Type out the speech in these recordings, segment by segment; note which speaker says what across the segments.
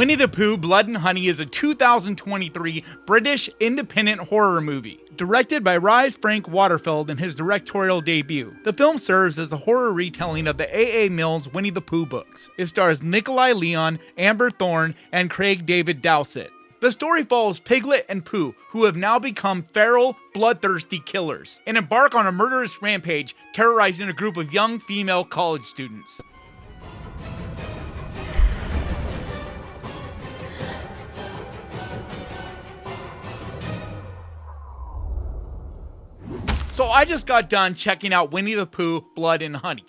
Speaker 1: Winnie-the-Pooh, Blood and Honey is a 2023 British independent horror movie, directed by Rhys Frake-Waterfield in his directorial debut. The film serves as a horror retelling of the A.A. Milne's Winnie-the-Pooh books. It stars Nikolai Leon, Amber Thorne, and Craig David Dowsett. The story follows Piglet and Pooh, who have now become feral, bloodthirsty killers, and embark on a murderous rampage terrorizing a group of young female college students. So I just got done checking out Winnie-the-Pooh, Blood and Honey.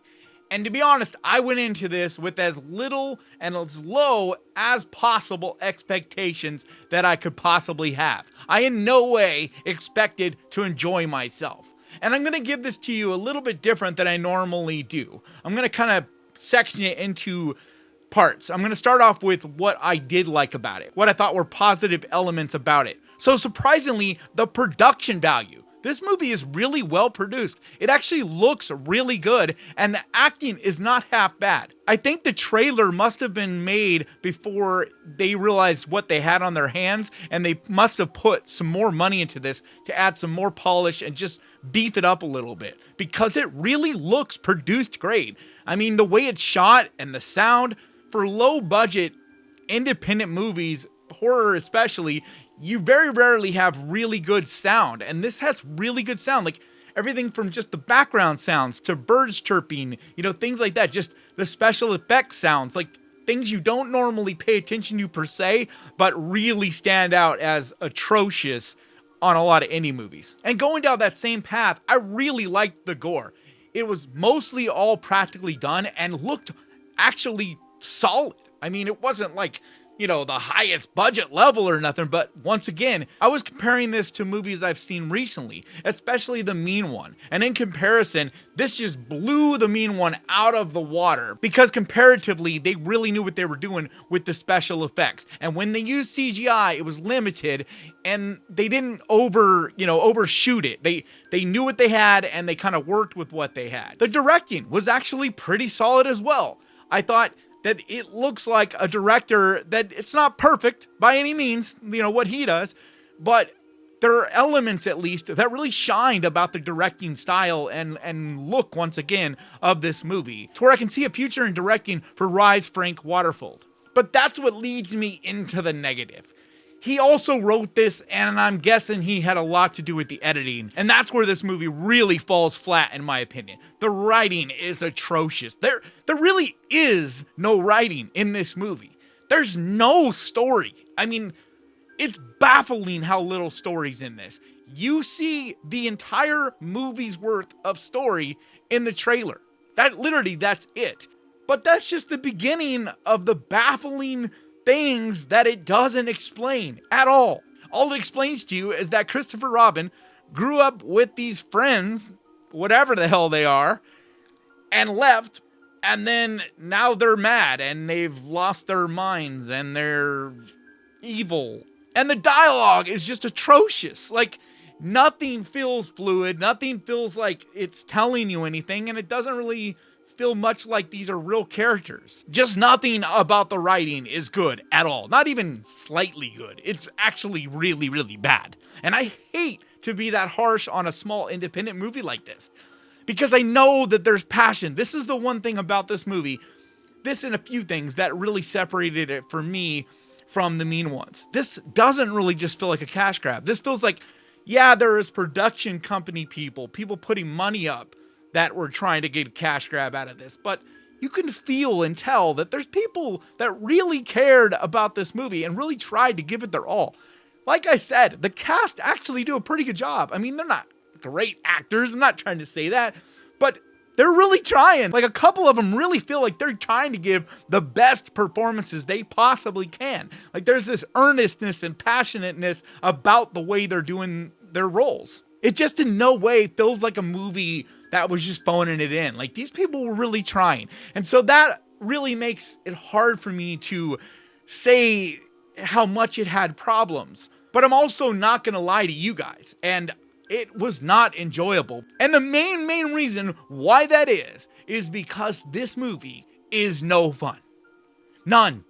Speaker 1: And to be honest, I went into this with as little and as low as possible expectations that I could possibly have. I in no way expected to enjoy myself. And I'm going to give this to you a little bit different than I normally do. I'm going to kind of section it into parts. I'm going to start off with what I did like about it, what I thought were positive elements about it. So surprisingly, the production value. This movie is really well produced. It actually looks really good, and the acting is not half bad. I think the trailer must have been made before they realized what they had on their hands, and they must have put some more money into this to add some more polish and just beef it up a little bit, because it really looks produced great. I mean, the way it's shot and the sound, for low budget independent movies, horror especially, you very rarely have really good sound, and this has really good sound, like everything from just the background sounds to birds chirping, things like that, just the special effects sounds, like things you don't normally pay attention to per se, but really stand out as atrocious on a lot of indie movies. And going down that same path, I really liked the gore. It was mostly all practically done and looked actually solid. I mean, it wasn't like the highest budget level or nothing, but once again, I was comparing this to movies I've seen recently, especially The Mean One. And in comparison, this just blew The Mean One out of the water because comparatively, they really knew what they were doing with the special effects. And when they used CGI, it was limited and they didn't overshoot it. They knew what they had and they kind of worked with what they had. The directing was actually pretty solid as well. I thought that it looks like a director that it's not perfect by any means, what he does, but there are elements at least that really shined about the directing style and look once again of this movie, to where I can see a future in directing for Rhys Frake-Waterfield. But that's what leads me into the negative. He also wrote this, and I'm guessing he had a lot to do with the editing. And that's where this movie really falls flat, in my opinion. The writing is atrocious. There really is no writing in this movie. There's no story. I mean, it's baffling how little story's in this. You see the entire movie's worth of story in the trailer. That's it. But that's just the beginning of the baffling things that it doesn't explain at all. All it explains to you is that Christopher Robin grew up with these friends, whatever the hell they are, and left, and then now they're mad and they've lost their minds and they're evil. And the dialogue is just atrocious. Like, nothing feels fluid, nothing feels like it's telling you anything, and it doesn't really feel much like these are real characters. Just nothing about the writing is good at all. Not even slightly good. It's actually really, really bad. And I hate to be that harsh on a small independent movie like this, because I know that there's passion. This is the one thing about this movie, this and a few things that really separated it for me from the Mean Ones. This doesn't really just feel like a cash grab. This feels like, yeah, there is production company people putting money up that were trying to get a cash grab out of this. But you can feel and tell that there's people that really cared about this movie and really tried to give it their all. Like I said, the cast actually do a pretty good job. I mean, they're not great actors. I'm not trying to say that, but they're really trying. Like, a couple of them really feel like they're trying to give the best performances they possibly can. Like, there's this earnestness and passionateness about the way they're doing their roles. It just in no way feels like a movie that was just phoning it in. Like, these people were really trying. And so that really makes it hard for me to say how much it had problems. But I'm also not going to lie to you guys. And it was not enjoyable. And the main reason why that is because this movie is no fun. None.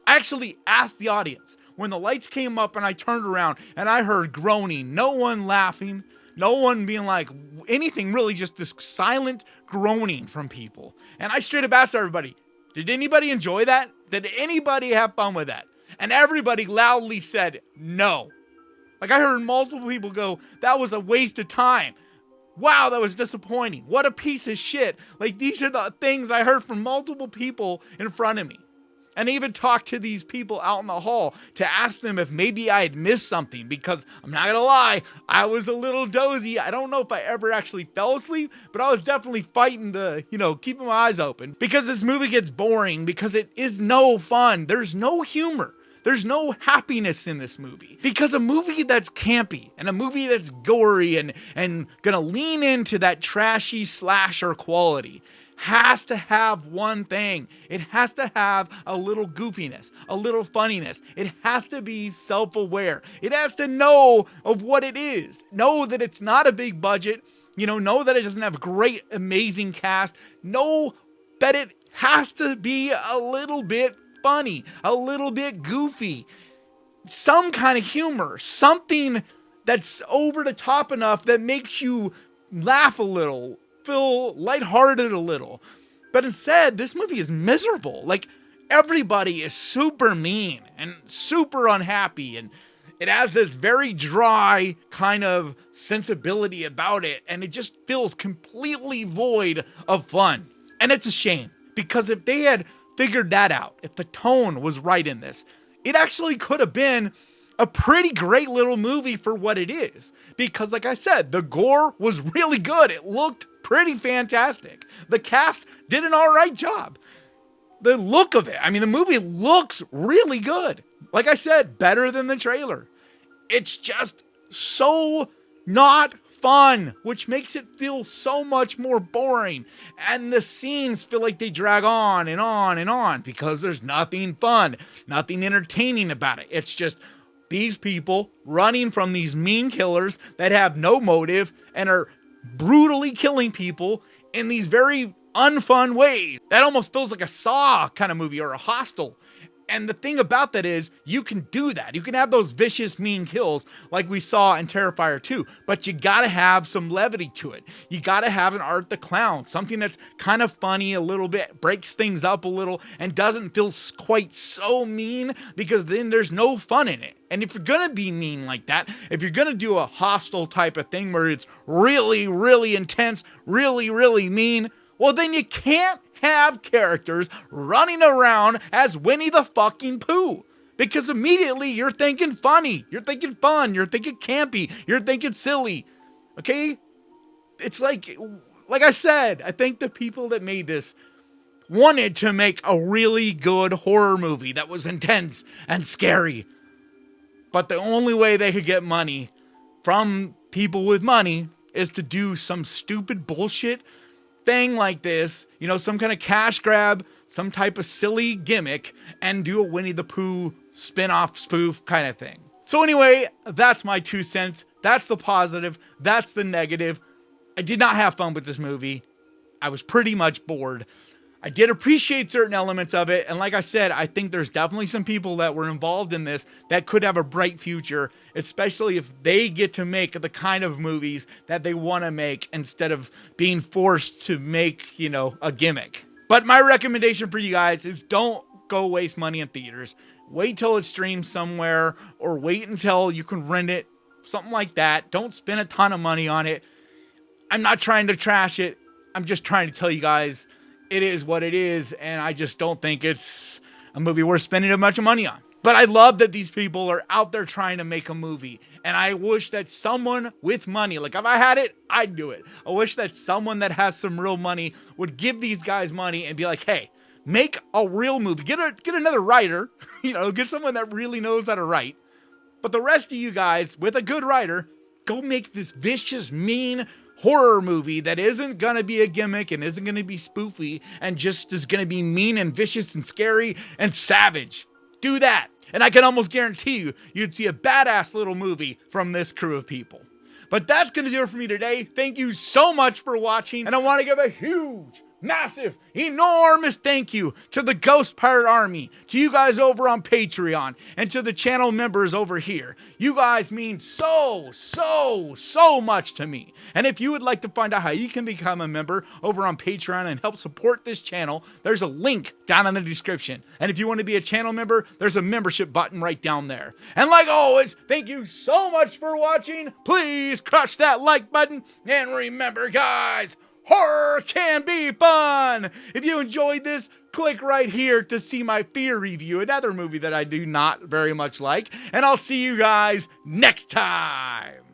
Speaker 1: I actually asked the audience when the lights came up and I turned around and I heard groaning, no one laughing, no one being like anything, really just this silent groaning from people. And I straight up asked everybody, did anybody enjoy that? Did anybody have fun with that? And everybody loudly said no. Like, I heard multiple people go, that was a waste of time. Wow, that was disappointing. What a piece of shit. Like, these are the things I heard from multiple people in front of me. And I even talked to these people out in the hall to ask them if maybe I had missed something, because I'm not gonna lie, I was a little dozy. I don't know if I ever actually fell asleep, but I was definitely fighting to, keeping my eyes open, because this movie gets boring because it is no fun. There's no humor. There's no happiness in this movie, because a movie that's campy and a movie that's gory and gonna lean into that trashy slasher quality has to have one thing. It has to have a little goofiness, a little funniness. It has to be self-aware. It has to know of what it is. Know that it's not a big budget. Know that it doesn't have a great, amazing cast. Know that it has to be a little bit funny, a little bit goofy, some kind of humor, something that's over the top enough that makes you laugh a little, feel lighthearted a little. But instead, this movie is miserable. Like, everybody is super mean and super unhappy, and it has this very dry kind of sensibility about it, and it just feels completely void of fun. And it's a shame, because if they had figured that out, if the tone was right in this, it actually could have been a pretty great little movie for what it is. Because like I said, the gore was really good. It looked pretty fantastic. The cast did an all right job. The look of it, the movie looks really good. Like I said, better than the trailer. It's just so not fun, which makes it feel so much more boring. And the scenes feel like they drag on and on and on, because there's nothing fun, nothing entertaining about it. It's just these people running from these mean killers that have no motive and are brutally killing people in these very unfun ways. That almost feels like a Saw kind of movie, or a Hostel. And the thing about that is, you can do that. You can have those vicious, mean kills like we saw in Terrifier 2, but you gotta have some levity to it. You gotta have an Art the Clown, something that's kind of funny a little bit, breaks things up a little, and doesn't feel quite so mean, because then there's no fun in it. And if you're gonna be mean like that, if you're gonna do a Hostile type of thing where it's really, really intense, really, really mean, well, then you can't have characters running around as Winnie the fucking Pooh. Because immediately you're thinking funny, you're thinking fun, you're thinking campy, you're thinking silly. Okay? It's like I said, I think the people that made this wanted to make a really good horror movie that was intense and scary. But the only way they could get money from people with money is to do some stupid bullshit thing like this, some kind of cash grab, some type of silly gimmick, and do a Winnie the Pooh spin-off spoof kind of thing. So anyway, that's my 2 cents. That's the positive. That's the negative. I did not have fun with this movie. I was pretty much bored. I did appreciate certain elements of it, and like I said, I think there's definitely some people that were involved in this that could have a bright future, especially if they get to make the kind of movies that they want to make instead of being forced to make, a gimmick. But my recommendation for you guys is don't go waste money in theaters. Wait till it's streamed somewhere, or wait until you can rent it, something like that. Don't spend a ton of money on it. I'm not trying to trash it. I'm just trying to tell you guys it is what it is, and I just don't think it's a movie worth spending a bunch of money on. But I love that these people are out there trying to make a movie, and I wish that someone with money, like if I had it, I'd do it. I wish that someone that has some real money would give these guys money and be like, hey, make a real movie. Get another writer, get someone that really knows how to write. But the rest of you guys, with a good writer, go make this vicious, mean horror movie that isn't gonna be a gimmick and isn't gonna be spoofy and just is gonna be mean and vicious and scary and savage. Do that. And I can almost guarantee you'd see a badass little movie from this crew of people. But that's gonna do it for me today. Thank you so much for watching. And I wanna give a huge massive, enormous thank you to the Ghost Pirate Army, to you guys over on Patreon, and to the channel members over here. You guys mean so much to me. And if you would like to find out how you can become a member over on Patreon and help support this channel, there's a link down in the description. And if you want to be a channel member, there's a membership button right down there. And like always, thank you so much for watching. Please crush that like button. And remember, guys, horror can be fun! If you enjoyed this, click right here to see my Fear review, another movie that I do not very much like. And I'll see you guys next time!